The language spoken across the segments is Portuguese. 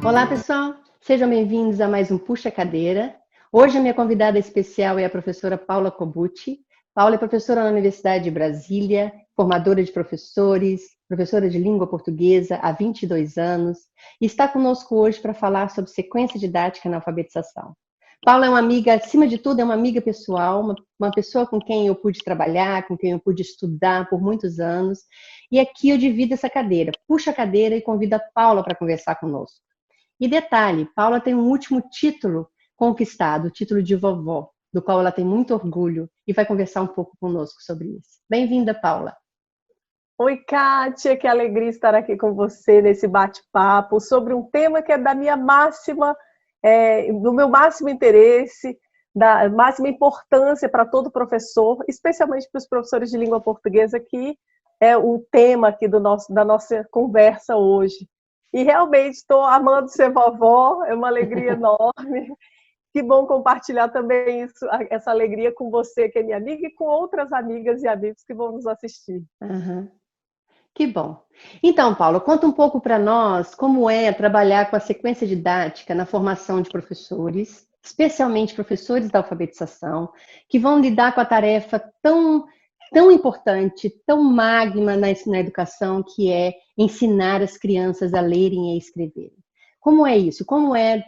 Olá, pessoal! Sejam bem-vindos a mais um Puxa Cadeira. Hoje a minha convidada especial é a professora Paula Cobucci. Paula é professora na Universidade de Brasília, formadora de professores, professora de língua portuguesa há 22 anos e está conosco hoje para falar sobre sequência didática na alfabetização. Paula é uma amiga, acima de tudo, é uma amiga pessoal, uma pessoa com quem eu pude trabalhar, com quem eu pude estudar por muitos anos. E aqui eu divido essa cadeira, puxo a cadeira e convido a Paula para conversar conosco. E detalhe, Paula tem um último título conquistado, o título de vovó, do qual ela tem muito orgulho e vai conversar um pouco conosco sobre isso. Bem-vinda, Paula. Oi, Kátia, que alegria estar aqui com você nesse bate-papo sobre um tema que é da minha do meu máximo interesse, da máxima importância para todo professor, especialmente para os professores de língua portuguesa, que é o tema aqui da nossa conversa hoje. E realmente estou amando ser vovó, é uma alegria enorme. Que bom compartilhar também essa alegria com você, que é minha amiga, e com outras amigas e amigos que vão nos assistir. Uhum. Que bom. Então, Paula, conta um pouco para nós como é trabalhar com a sequência didática na formação de professores, especialmente professores da alfabetização, que vão lidar com a tarefa tão importante, tão magna na educação, que é ensinar as crianças a lerem e a escreverem. Como é isso? Como é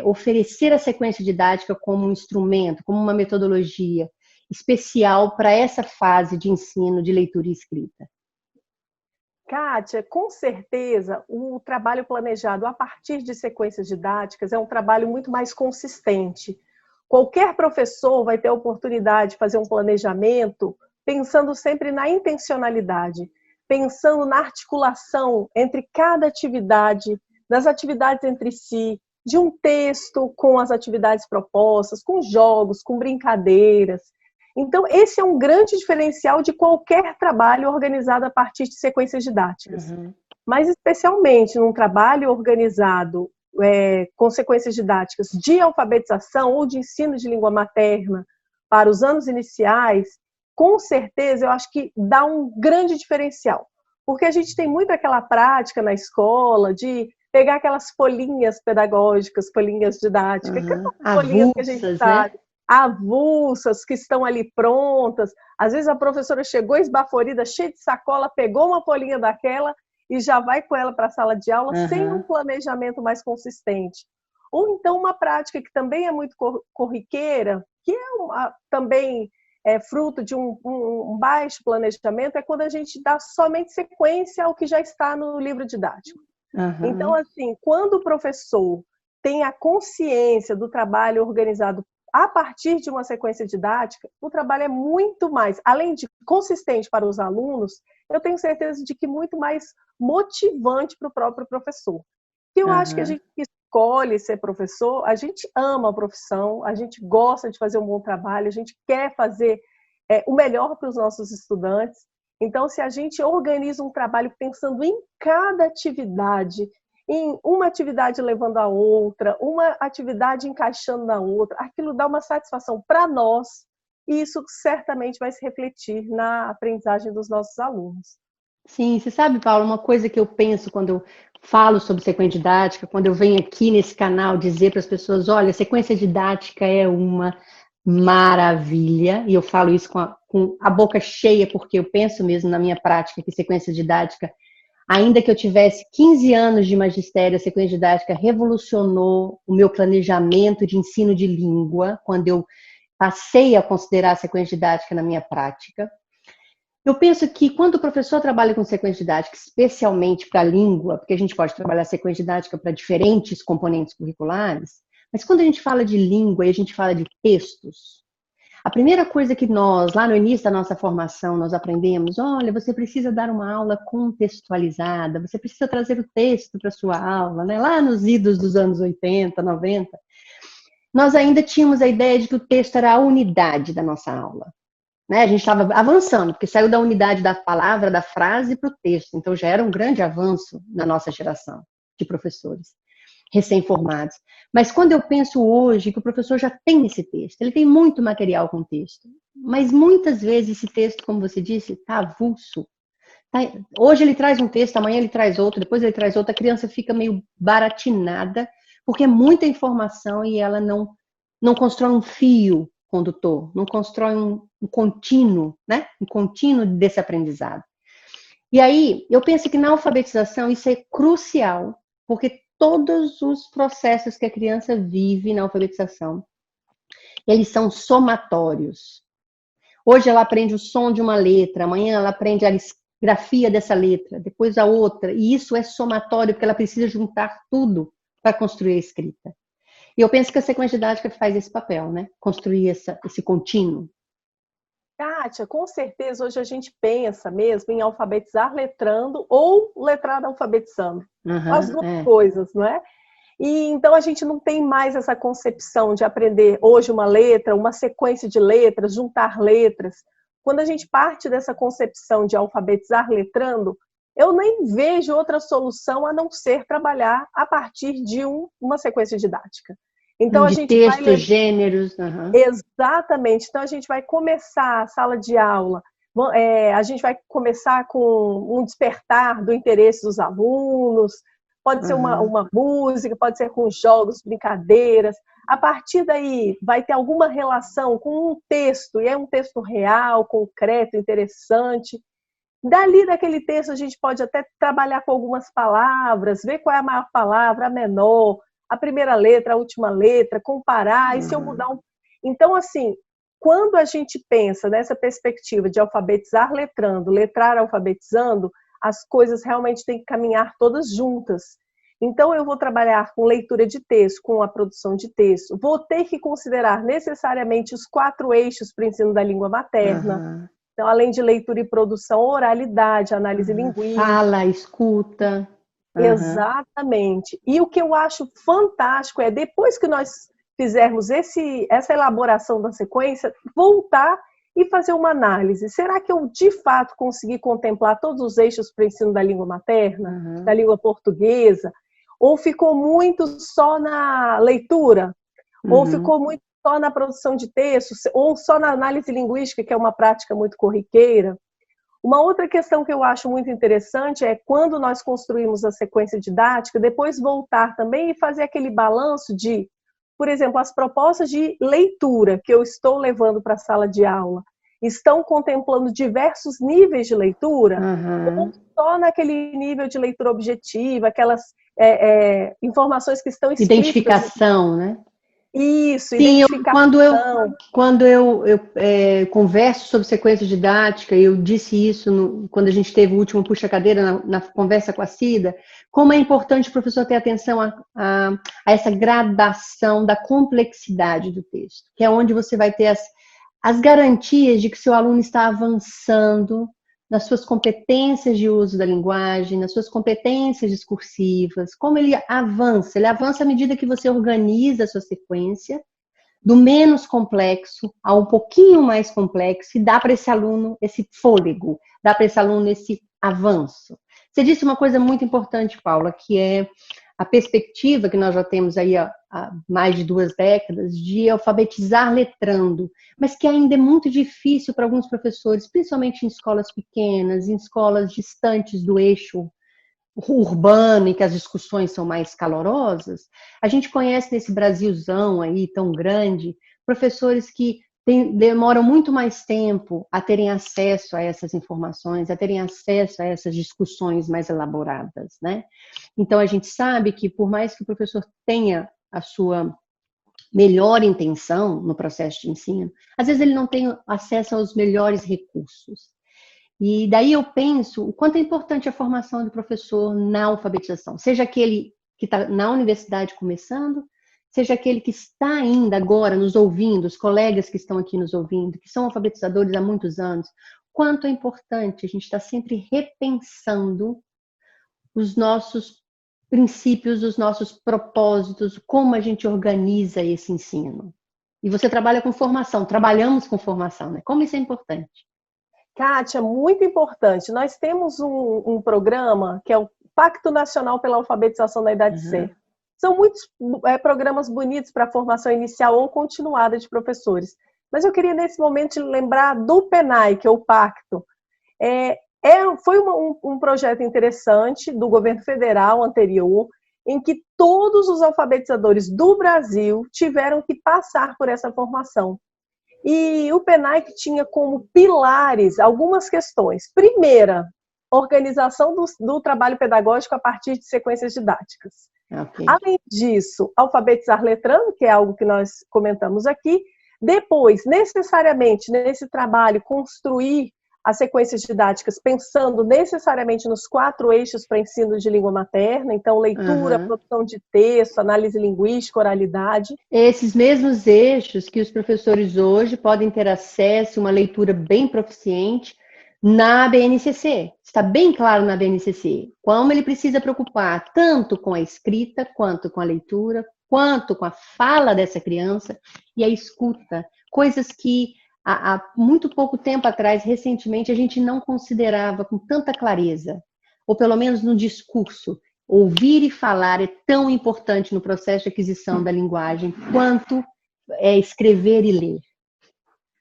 oferecer a sequência didática como um instrumento, como uma metodologia especial para essa fase de ensino de leitura e escrita? Kátia, com certeza, o trabalho planejado a partir de sequências didáticas é um trabalho muito mais consistente. Qualquer professor vai ter a oportunidade de fazer um planejamento pensando sempre na intencionalidade, pensando na articulação entre cada atividade, das atividades entre si, de um texto com as atividades propostas, com jogos, com brincadeiras. Então, esse é um grande diferencial de qualquer trabalho organizado a partir de sequências didáticas. Uhum. Mas, especialmente num trabalho organizado com sequências didáticas de alfabetização ou de ensino de língua materna para os anos iniciais, com certeza eu acho que dá um grande diferencial. Porque a gente tem muito aquela prática na escola de pegar aquelas folhinhas pedagógicas, folhinhas didáticas, aquelas folhinhas que a gente sabe, avulsas, que estão ali prontas. Às vezes a professora chegou esbaforida, cheia de sacola, pegou uma folhinha daquela e já vai com ela para a sala de aula sem um planejamento mais consistente. Ou então uma prática que também é muito corriqueira, que também é fruto de um baixo planejamento, é quando a gente dá somente sequência ao que já está no livro didático. Então, assim, quando o professor tem a consciência do trabalho organizado a partir de uma sequência didática, o trabalho é muito mais, além de consistente para os alunos, eu tenho certeza de que muito mais motivante para o próprio professor. Eu acho que a gente que escolhe ser professor, a gente ama a profissão, a gente gosta de fazer um bom trabalho, a gente quer fazer o melhor para os nossos estudantes. Então, se a gente organiza um trabalho pensando em cada atividade, em uma atividade levando a outra, uma atividade encaixando na outra, aquilo dá uma satisfação para nós e isso certamente vai se refletir na aprendizagem dos nossos alunos. Sim, você sabe, Paula, uma coisa que eu penso quando eu falo sobre sequência didática, quando eu venho aqui nesse canal dizer para as pessoas, olha, sequência didática é uma maravilha, e eu falo isso com a boca cheia, porque eu penso mesmo na minha prática que sequência didática, ainda que eu tivesse 15 anos de magistério, a sequência didática revolucionou o meu planejamento de ensino de língua, quando eu passei a considerar a sequência didática na minha prática. Eu penso que quando o professor trabalha com sequência didática, especialmente para a língua, porque a gente pode trabalhar sequência didática para diferentes componentes curriculares, mas quando a gente fala de língua e a gente fala de textos, a primeira coisa que nós, lá no início da nossa formação, nós aprendemos, olha, você precisa dar uma aula contextualizada, você precisa trazer o texto para a sua aula, né? Lá nos idos dos anos 80, 90, nós ainda tínhamos a ideia de que o texto era a unidade da nossa aula. Né? A gente estava avançando, porque saiu da unidade da palavra, da frase para o texto. Então já era um grande avanço na nossa geração de professores recém-formados. Mas quando eu penso hoje que o professor já tem esse texto, ele tem muito material com texto, mas muitas vezes esse texto, como você disse, está avulso, Hoje ele traz um texto, amanhã ele traz outro, depois ele traz outro, a criança fica meio baratinada, porque é muita informação e ela não constrói um fio condutor, não constrói um contínuo, né? Um contínuo desse aprendizado. E aí, eu penso que na alfabetização isso é crucial, porque todos os processos que a criança vive na alfabetização, eles são somatórios. Hoje ela aprende o som de uma letra, amanhã ela aprende a grafia dessa letra, depois a outra, e isso é somatório, porque ela precisa juntar tudo para construir a escrita. E eu penso que a sequência didática faz esse papel, né? Construir esse contínuo. Kátia, com certeza hoje a gente pensa mesmo em alfabetizar letrando ou letrado alfabetizando. As duas coisas, não é? E então a gente não tem mais essa concepção de aprender hoje uma letra, uma sequência de letras, juntar letras. Quando a gente parte dessa concepção de alfabetizar letrando, eu nem vejo outra solução a não ser trabalhar a partir de uma sequência didática. Então, de textos, gêneros. Exatamente. Então, a gente vai começar a sala de aula, a gente vai começar com um despertar do interesse dos alunos, pode ser uma música, pode ser com jogos, brincadeiras. A partir daí, vai ter alguma relação com um texto, e é um texto real, concreto, interessante. Dali daquele texto, a gente pode até trabalhar com algumas palavras, ver qual é a maior palavra, a menor, a primeira letra, a última letra, comparar, e se eu mudar um... Então, assim, quando a gente pensa nessa perspectiva de alfabetizar letrando, letrar alfabetizando, as coisas realmente têm que caminhar todas juntas. Então, eu vou trabalhar com leitura de texto, com a produção de texto. Vou ter que considerar necessariamente os 4 eixos para o ensino da língua materna. Então, além de leitura e produção, oralidade, análise linguística. Fala, escuta. Exatamente. E o que eu acho fantástico é, depois que nós fizermos essa elaboração da sequência, voltar e fazer uma análise. Será que eu, de fato, consegui contemplar todos os eixos para o ensino da língua materna, da língua portuguesa? Ou ficou muito só na leitura? Ou ficou muito só na produção de textos? Ou só na análise linguística, que é uma prática muito corriqueira? Uma outra questão que eu acho muito interessante é quando nós construímos a sequência didática, depois voltar também e fazer aquele balanço de, por exemplo, as propostas de leitura que eu estou levando para a sala de aula estão contemplando diversos níveis de leitura, ou só naquele nível de leitura objetiva, aquelas informações que estão escritas. Identificação, né? Isso, sim, quando eu converso sobre sequência didática, eu disse isso quando a gente teve o último puxa-cadeira na conversa com a Cida, como é importante o professor ter atenção a essa gradação da complexidade do texto, que é onde você vai ter as garantias de que seu aluno está avançando nas suas competências de uso da linguagem, nas suas competências discursivas, como ele avança à medida que você organiza a sua sequência, do menos complexo a um pouquinho mais complexo, e dá para esse aluno esse fôlego, dá para esse aluno esse avanço. Você disse uma coisa muito importante, Paula, que é a perspectiva que nós já temos aí há mais de 2 décadas de alfabetizar letrando, mas que ainda é muito difícil para alguns professores, principalmente em escolas pequenas, em escolas distantes do eixo urbano, em que as discussões são mais calorosas. A gente conhece nesse Brasilzão aí tão grande, professores que demoram muito mais tempo a terem acesso a essas informações, a terem acesso a essas discussões mais elaboradas, né? Então, a gente sabe que, por mais que o professor tenha a sua melhor intenção no processo de ensino, às vezes ele não tem acesso aos melhores recursos. E daí eu penso o quanto é importante a formação do professor na alfabetização, seja aquele que está na universidade começando, seja aquele que está ainda agora nos ouvindo, os colegas que estão aqui nos ouvindo, que são alfabetizadores há muitos anos, quanto é importante a gente estar sempre repensando os nossos princípios, os nossos propósitos, como a gente organiza esse ensino. E você trabalha com formação, trabalhamos com formação, né? Como isso é importante? Kátia, muito importante. Nós temos um programa que é o Pacto Nacional pela Alfabetização da Idade C. São muitos programas bonitos para a formação inicial ou continuada de professores. Mas eu queria, nesse momento, lembrar do PENAI, que é o Pacto. É Foi um projeto interessante do governo federal anterior, em que todos os alfabetizadores do Brasil tiveram que passar por essa formação. E o PENAIC tinha como pilares algumas questões. Primeira, organização do trabalho pedagógico a partir de sequências didáticas. Okay. Além disso, alfabetizar letrando, que é algo que nós comentamos aqui. Depois, necessariamente, nesse trabalho, construir as sequências didáticas pensando necessariamente nos 4 eixos para ensino de língua materna, então leitura, produção de texto, análise linguística, oralidade. Esses mesmos eixos que os professores hoje podem ter acesso a uma leitura bem proficiente na BNCC. Está bem claro na BNCC como ele precisa preocupar tanto com a escrita, quanto com a leitura, quanto com a fala dessa criança e a escuta. Coisas que há muito pouco tempo atrás, recentemente, a gente não considerava com tanta clareza, ou pelo menos no discurso. Ouvir e falar é tão importante no processo de aquisição da linguagem quanto escrever e ler.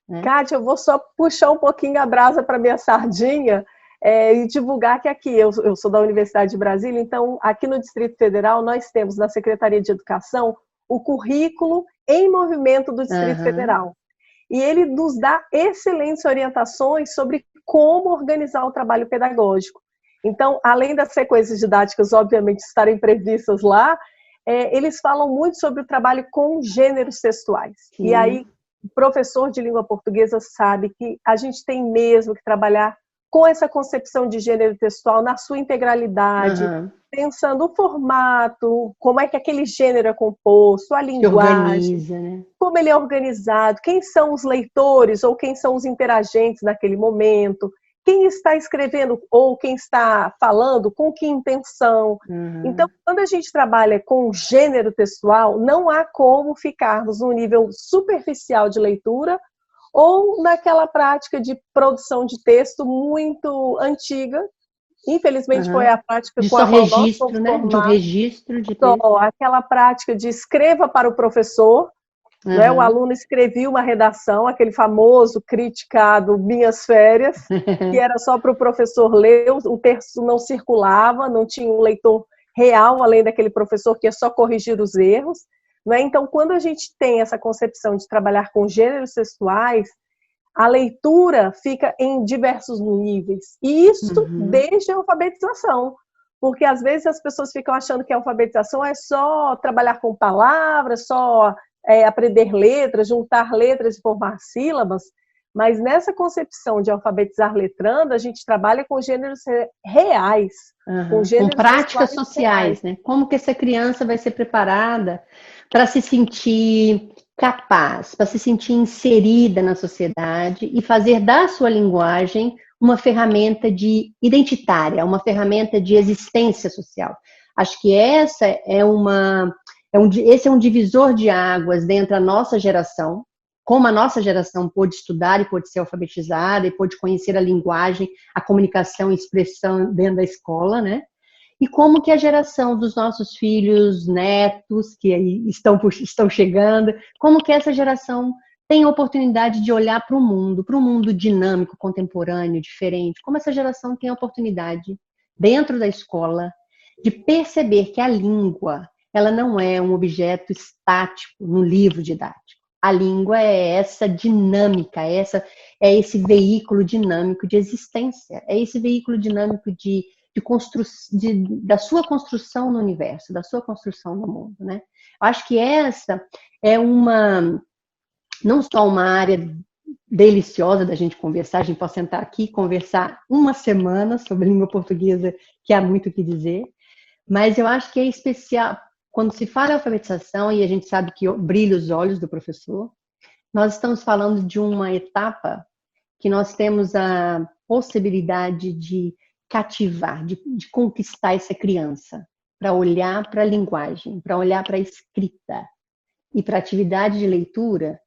Né? Kátia, eu vou só puxar um pouquinho a brasa para minha sardinha e divulgar que aqui, eu sou da Universidade de Brasília, então aqui no Distrito Federal nós temos na Secretaria de Educação o currículo em movimento do Distrito Federal. E ele nos dá excelentes orientações sobre como organizar o trabalho pedagógico. Então, além das sequências didáticas, obviamente, estarem previstas lá, eles falam muito sobre o trabalho com gêneros textuais. Sim. E aí, o professor de língua portuguesa sabe que a gente tem mesmo que trabalhar com essa concepção de gênero textual na sua integralidade, pensando o formato, como é que aquele gênero é composto, a linguagem, organiza, né? Como ele é organizado, quem são os leitores ou quem são os interagentes naquele momento, quem está escrevendo ou quem está falando, com que intenção. Então, quando a gente trabalha com gênero textual, não há como ficarmos num nível superficial de leitura ou naquela prática de produção de texto muito antiga. Infelizmente foi a prática de com a qual nós registro, né? De um registro de texto. texto. Aquela prática de escreva para o professor, né? O aluno escrevia uma redação, aquele famoso criticado Minhas Férias, que era só para o professor ler, o texto não circulava, não tinha um leitor real, além daquele professor que ia só corrigir os erros. Né? Então, quando a gente tem essa concepção de trabalhar com gêneros textuais, a leitura fica em diversos níveis. E isso desde a alfabetização. Porque, às vezes, as pessoas ficam achando que a alfabetização é só trabalhar com palavras, só aprender letras, juntar letras e formar sílabas. Mas nessa concepção de alfabetizar letrando, a gente trabalha com gêneros reais. Com práticas sociais, né? Como que essa criança vai ser preparada para se sentir capaz, para se sentir inserida na sociedade e fazer da sua linguagem uma ferramenta identitária, uma ferramenta de existência social. Acho que esse é um divisor de águas dentro da nossa geração, como a nossa geração pôde estudar e pôde ser alfabetizada e pôde conhecer a linguagem, a comunicação e expressão dentro da escola, né? E como que a geração dos nossos filhos, netos, que aí estão chegando, como que essa geração tem a oportunidade de olhar para o mundo dinâmico, contemporâneo, diferente, como essa geração tem a oportunidade, dentro da escola, de perceber que a língua, ela não é um objeto estático no livro didático. A língua é essa dinâmica, é esse veículo dinâmico de existência, é esse veículo dinâmico da sua construção no universo, da sua construção no mundo, né? Eu acho que essa é não só uma área deliciosa da gente conversar, a gente pode sentar aqui e conversar uma semana sobre língua portuguesa, que há muito o que dizer, mas eu acho que é especial, quando se fala em alfabetização, e a gente sabe que brilha os olhos do professor, nós estamos falando de uma etapa que nós temos a possibilidade de cativar, de conquistar essa criança, para olhar para a linguagem, para olhar para a escrita e para a atividade de leitura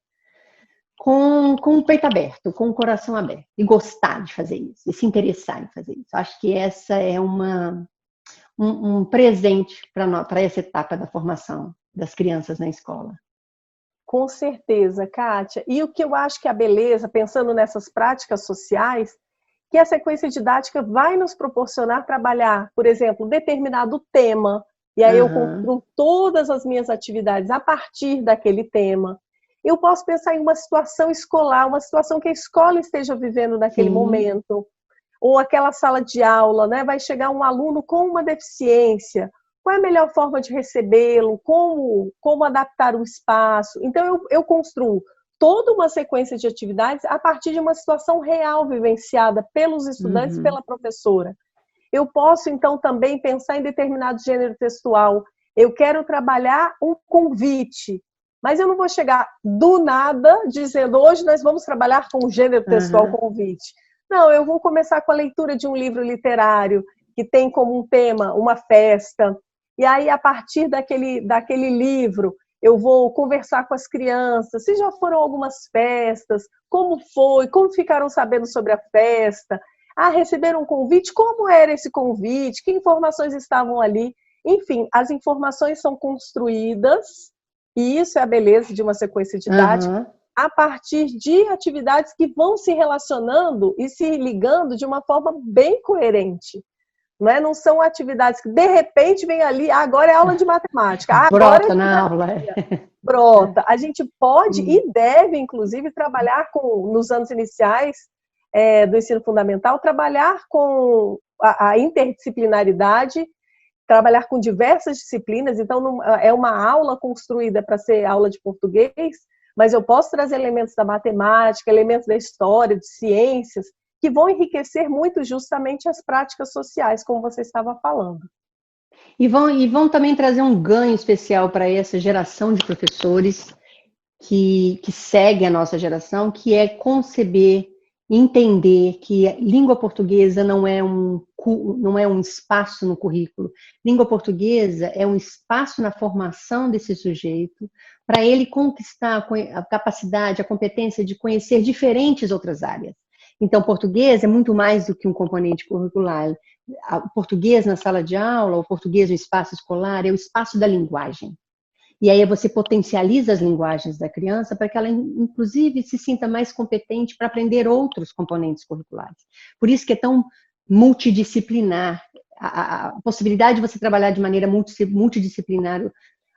com o peito aberto, com o coração aberto, e gostar de fazer isso, e se interessar em fazer isso. Acho que essa é um presente para essa etapa da formação das crianças na escola. Com certeza, Kátia. E o que eu acho que a beleza, pensando nessas práticas sociais, que a sequência didática vai nos proporcionar trabalhar, por exemplo, determinado tema, e aí eu construo todas as minhas atividades a partir daquele tema. Eu posso pensar em uma situação escolar, uma situação que a escola esteja vivendo naquele momento, ou aquela sala de aula, né? Vai chegar um aluno com uma deficiência, qual é a melhor forma de recebê-lo, como adaptar o espaço. Então, eu construo toda uma sequência de atividades a partir de uma situação real vivenciada pelos estudantes e pela professora. Eu posso, então, também pensar em determinado gênero textual. Eu quero trabalhar um convite, mas eu não vou chegar do nada dizendo, hoje nós vamos trabalhar com o gênero textual convite. Não, eu vou começar com a leitura de um livro literário que tem como um tema uma festa, e aí, a partir daquele livro, eu vou conversar com as crianças, se já foram algumas festas, como foi, como ficaram sabendo sobre a festa, receberam um convite, como era esse convite, que informações estavam ali. Enfim, as informações são construídas, e isso é a beleza de uma sequência didática, a partir de atividades que vão se relacionando e se ligando de uma forma bem coerente. Não são atividades que, de repente, vem ali, agora é aula de matemática. Agora brota na aula. Brota. A gente pode e deve, inclusive, trabalhar nos anos iniciais do ensino fundamental, trabalhar com a interdisciplinaridade, trabalhar com diversas disciplinas. Então, é uma aula construída para ser aula de português, mas eu posso trazer elementos da matemática, elementos da história, de ciências, que vão enriquecer muito justamente as práticas sociais, como você estava falando. E vão também trazer um ganho especial para essa geração de professores que segue a nossa geração, que é conceber, entender que a língua portuguesa não é um espaço no currículo. Língua portuguesa é um espaço na formação desse sujeito, para ele conquistar a capacidade, a competência de conhecer diferentes outras áreas. Então, português é muito mais do que um componente curricular. O português na sala de aula, o português no espaço escolar, é o espaço da linguagem. E aí você potencializa as linguagens da criança para que ela, inclusive, se sinta mais competente para aprender outros componentes curriculares. Por isso que é tão multidisciplinar. A possibilidade de você trabalhar de maneira multidisciplinar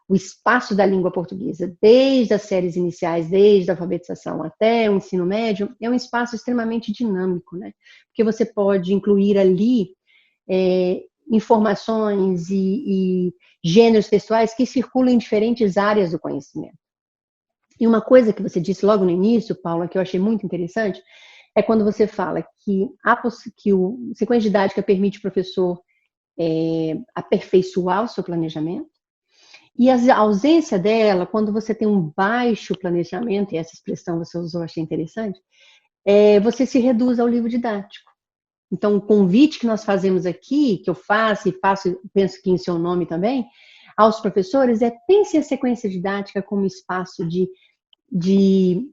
o espaço da língua portuguesa, desde as séries iniciais, desde a alfabetização até o ensino médio, é um espaço extremamente dinâmico, né? Porque você pode incluir ali informações e gêneros textuais que circulam em diferentes áreas do conhecimento. E uma coisa que você disse logo no início, Paula, que eu achei muito interessante, é quando você fala que o sequência didática permite ao professor aperfeiçoar o seu planejamento, e a ausência dela, quando você tem um baixo planejamento, e essa expressão você usou, achei interessante, você se reduz ao livro didático. Então, o convite que nós fazemos aqui, que eu faço, penso que em seu nome também, aos professores, pense a sequência didática como espaço de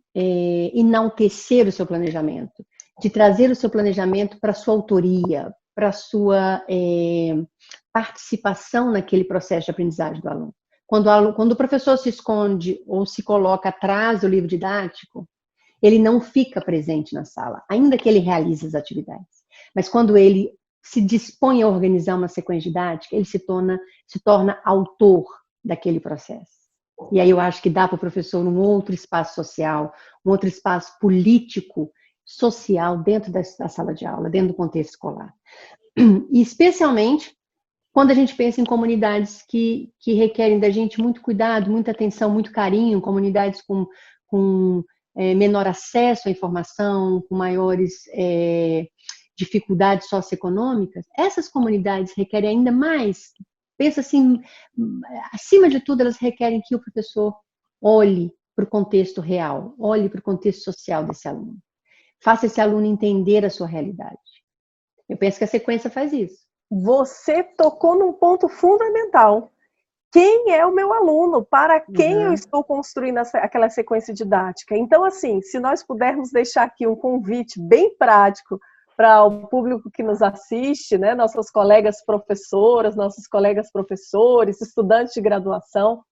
enaltecer o seu planejamento, de trazer o seu planejamento para a sua autoria, para a sua participação naquele processo de aprendizagem do aluno. Quando o professor se esconde ou se coloca atrás do livro didático, ele não fica presente na sala, ainda que ele realize as atividades. Mas quando ele se dispõe a organizar uma sequência didática, ele se torna autor daquele processo. E aí eu acho que dá para o professor um outro espaço social, um outro espaço político, social dentro da sala de aula, dentro do contexto escolar. E especialmente quando a gente pensa em comunidades que requerem da gente muito cuidado, muita atenção, muito carinho, comunidades com menor acesso à informação, com maiores dificuldades socioeconômicas, essas comunidades requerem ainda mais. Pensa assim, acima de tudo, elas requerem que o professor olhe para o contexto real, olhe para o contexto social desse aluno. Faça esse aluno entender a sua realidade. Eu penso que a sequência faz isso. Você tocou num ponto fundamental. Quem é o meu aluno? Para quem eu estou construindo aquela sequência didática? Então, assim, se nós pudermos deixar aqui um convite bem prático para o público que nos assiste, né? Nossas colegas professoras, nossos colegas professores, estudantes de graduação,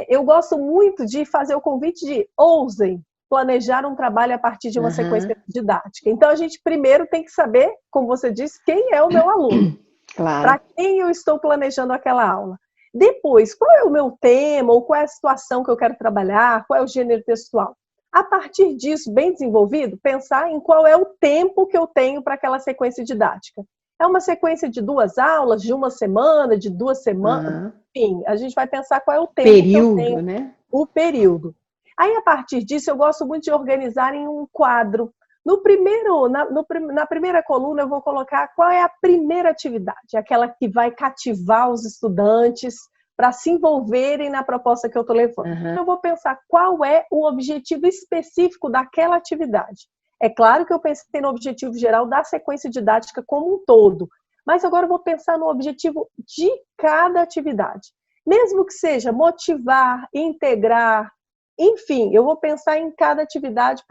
eu gosto muito de fazer o convite de ousem, planejar um trabalho a partir de uma Aham. sequência didática. Então, a gente primeiro tem que saber, como você disse, quem é o meu aluno, Claro. para quem eu estou planejando aquela aula. Depois, qual é o meu tema, ou qual é a situação que eu quero trabalhar, qual é o gênero textual. A partir disso, bem desenvolvido, pensar em qual é o tempo que eu tenho para aquela sequência didática. É uma sequência de 2 aulas, de 1 semana, de 2 semanas, Aham. enfim, a gente vai pensar qual é o tempo que eu Período, tenho, né? o período. Aí, a partir disso, eu gosto muito de organizar em um quadro. Na primeira coluna, eu vou colocar qual é a primeira atividade, aquela que vai cativar os estudantes para se envolverem na proposta que eu estou levando. Aham. Eu vou pensar qual é o objetivo específico daquela atividade. É claro que eu pensei no objetivo geral da sequência didática como um todo, mas agora eu vou pensar no objetivo de cada atividade. Mesmo que seja motivar, integrar, enfim, eu vou pensar em cada atividade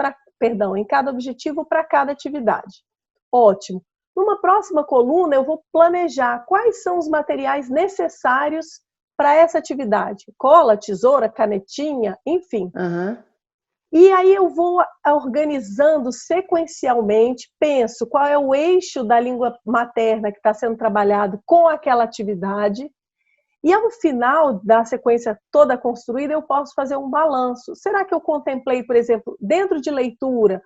em cada objetivo para cada atividade. Ótimo. Numa próxima coluna, eu vou planejar quais são os materiais necessários para essa atividade. Cola, tesoura, canetinha, enfim. Aham. E aí eu vou organizando sequencialmente, penso qual é o eixo da língua materna que está sendo trabalhado com aquela atividade. E ao final da sequência toda construída, eu posso fazer um balanço. Será que eu contemplei, por exemplo, dentro de leitura,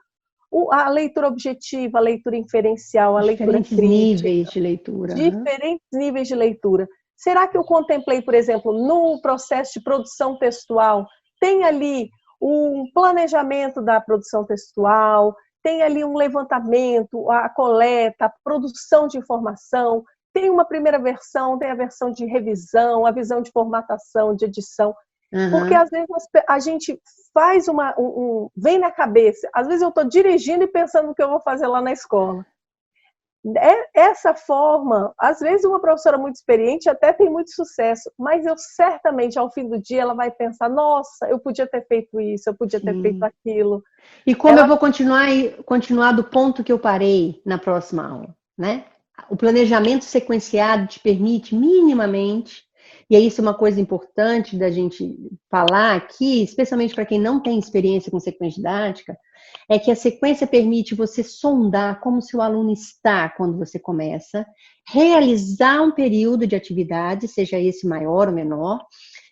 a leitura objetiva, a leitura inferencial, a leitura Diferentes crítica, níveis de leitura. Aham. diferentes níveis de leitura? Será que eu contemplei, por exemplo, no processo de produção textual, tem ali um planejamento da produção textual, tem ali um levantamento, a coleta, a produção de informação, tem uma primeira versão, tem a versão de revisão, a visão de formatação, de edição. Porque Aham. às vezes a gente faz vem na cabeça. Às vezes eu estou dirigindo e pensando no que eu vou fazer lá na escola. Essa forma, às vezes uma professora muito experiente até tem muito sucesso, mas eu certamente ao fim do dia ela vai pensar, nossa, eu podia ter feito isso, eu podia ter feito Sim. aquilo. E como eu vou continuar do ponto que eu parei na próxima aula, né? O planejamento sequenciado te permite minimamente, e aí isso é uma coisa importante da gente falar aqui, especialmente para quem não tem experiência com sequência didática, é que a sequência permite você sondar como seu aluno está quando você começa, realizar um período de atividade, seja esse maior ou menor,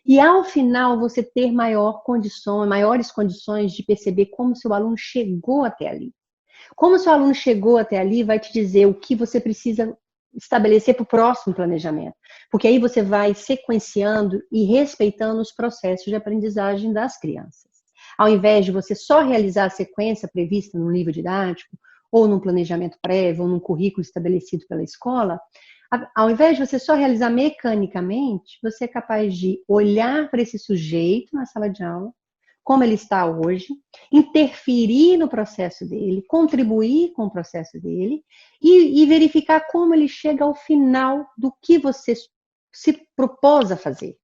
e ao final você ter maiores condições de perceber como seu aluno chegou até ali. Como seu aluno chegou até ali vai te dizer o que você precisa estabelecer para o próximo planejamento. Porque aí você vai sequenciando e respeitando os processos de aprendizagem das crianças. Ao invés de você só realizar a sequência prevista no livro didático, ou num planejamento prévio, ou num currículo estabelecido pela escola, ao invés de você só realizar mecanicamente, você é capaz de olhar para esse sujeito na sala de aula, como ele está hoje, interferir no processo dele, contribuir com o processo dele e verificar como ele chega ao final do que você se propôs a fazer.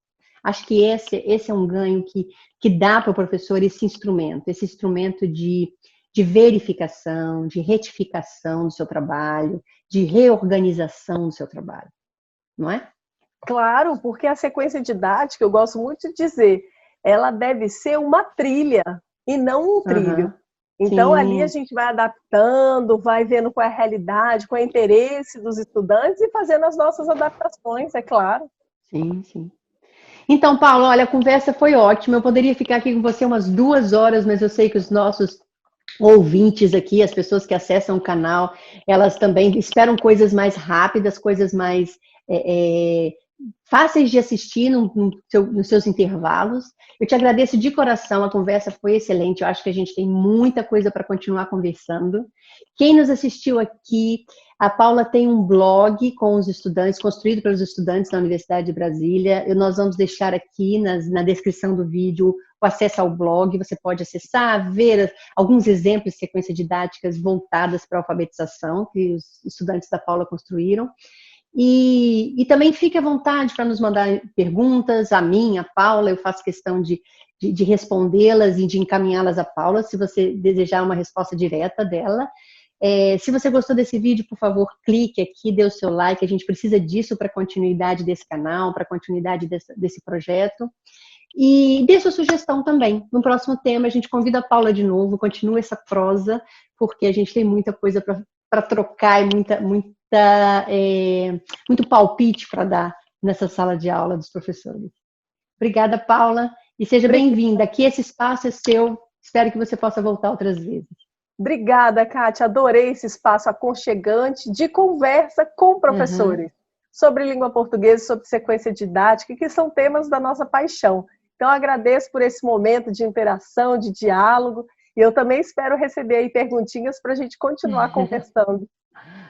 Acho que esse é um ganho que dá para o professor esse instrumento de verificação, de retificação do seu trabalho, de reorganização do seu trabalho, não é? Claro, porque a sequência didática, eu gosto muito de dizer, ela deve ser uma trilha e não um trilho. Uhum. Então, ali a gente vai adaptando, vai vendo qual é a realidade, qual é o interesse dos estudantes e fazendo as nossas adaptações, é claro. Sim, sim. Então, Paulo, olha, a conversa foi ótima. Eu poderia ficar aqui com você umas 2 horas, mas eu sei que os nossos ouvintes aqui, as pessoas que acessam o canal, elas também esperam coisas mais rápidas, coisas mais fáceis de assistir nos seus intervalos. Eu te agradeço de coração, a conversa foi excelente. Eu acho que a gente tem muita coisa para continuar conversando. Quem nos assistiu aqui, a Paula tem um blog com os estudantes, construído pelos estudantes da Universidade de Brasília. Nós vamos deixar aqui na descrição do vídeo o acesso ao blog. Você pode acessar, ver alguns exemplos de sequências didáticas voltadas para a alfabetização que os estudantes da Paula construíram. E também fique à vontade para nos mandar perguntas a mim, a Paula. Eu faço questão de respondê-las e de encaminhá-las a Paula, se você desejar uma resposta direta dela. Se você gostou desse vídeo, por favor, clique aqui, dê o seu like. A gente precisa disso para a continuidade desse canal, para a continuidade desse projeto. E dê sua sugestão também. No próximo tema, a gente convida a Paula de novo, continua essa prosa, porque a gente tem muita coisa para trocar e muito palpite para dar nessa sala de aula dos professores. Obrigada, Paula, e seja bem-vinda. Aqui esse espaço é seu, espero que você possa voltar outras vezes. Obrigada, Kátia. Adorei esse espaço aconchegante de conversa com professores sobre língua portuguesa, sobre sequência didática, que são temas da nossa paixão. Então, agradeço por esse momento de interação, de diálogo, e eu também espero receber aí perguntinhas para a gente continuar conversando.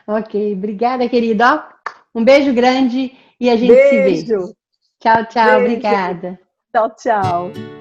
Ok, obrigada, querida. Um beijo grande e a gente se vê. Beijo! Tchau, tchau, Beijo. obrigada. Tchau, tchau.